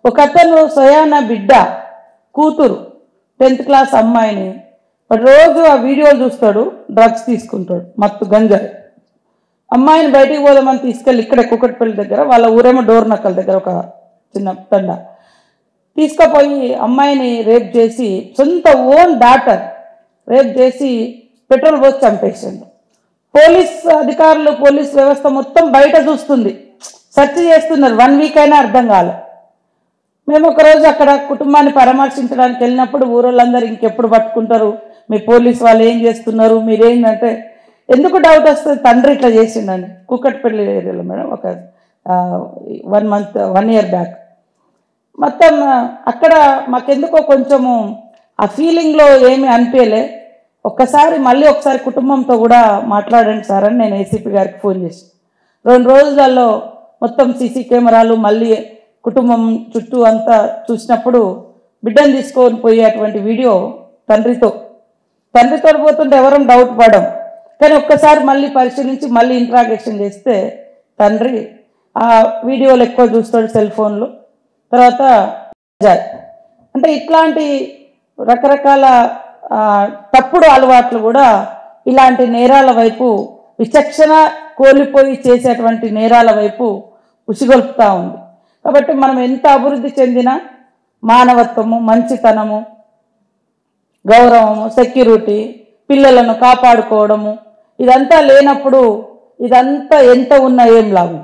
ఒకతను స్వయాన బిడ్డ కూతురు 10th క్లాస్ అమ్మాయిని రోజు ఆ వీడియోలు చూస్తాడు, డ్రగ్స్ తీసుకుంటాడు, మత్తు గంజాయి. అమ్మాయిని బయటికి పోదామని తీసుకెళ్ళి ఇక్కడ కుకట్పల్లి దగ్గర, వాళ్ళ ఊరేమో డోర్నక్కల దగ్గర ఒక చిన్న తండ, తీసుకుపోయి అమ్మాయిని రేప్ చేసి, సొంత ఓన్ డాటర్ రేప్ చేసి పెట్రోల్ పోసి చంపేసిండు. పోలీస్ అధికారులు, పోలీస్ వ్యవస్థ మొత్తం బయట చూస్తుంది, సెర్చ్ చేస్తున్నారు. 1 వీక్ అయినా అర్థం కాలే. మేము ఒకరోజు అక్కడ కుటుంబాన్ని పరామర్శించడానికి వెళ్ళినప్పుడు ఊరోళ్ళందరూ ఇంకెప్పుడు పట్టుకుంటారు, మీ పోలీస్ వాళ్ళు ఏం చేస్తున్నారు, మీరేంటంటే ఎందుకు డౌట్ వస్తుంది, తండ్రి ఇట్లా చేసిండని. కూకట్పల్లి ఏరియాలో మేడం ఒక 1 year బ్యాక్ మొత్తం అక్కడ మాకెందుకో కొంచెము ఆ ఫీలింగ్లో ఏమీ అనిపించలే. మళ్ళీ ఒకసారి కుటుంబంతో కూడా మాట్లాడండి సార్ అని నేను ఏసీపీ గారికి ఫోన్ చేసి 2 రోజులలో మొత్తం సీసీ కెమెరాలు మళ్ళీ కుటుంబం చుట్టూ అంతా చూసినప్పుడు బిడ్డను తీసుకొని పోయేటువంటి వీడియో తండ్రితో పోతుంటే ఎవరం డౌట్ పడం. కానీ ఒక్కసారి మళ్ళీ పరిశీలించి మళ్ళీ ఇంట్రాగేషన్ చేస్తే తండ్రి ఆ వీడియోలు ఎక్కువ చూస్తాడు సెల్ ఫోన్లో. తర్వాత అంటే ఇట్లాంటి రకరకాల తప్పుడు అలవాట్లు కూడా ఇలాంటి నేరాల వైపు, విచక్షణ కోల్పోయి చేసేటువంటి నేరాల వైపు ఉసిగొల్పుతూ ఉంది. కాబట్టి మనం ఎంత అభివృద్ధి చెందినా మానవత్వము, మంచితనము, గౌరవము, సెక్యూరిటీ, పిల్లలను కాపాడుకోవడము ఇదంతా లేనప్పుడు ఇదంతా ఎంత ఉన్నా ఏం లాభం.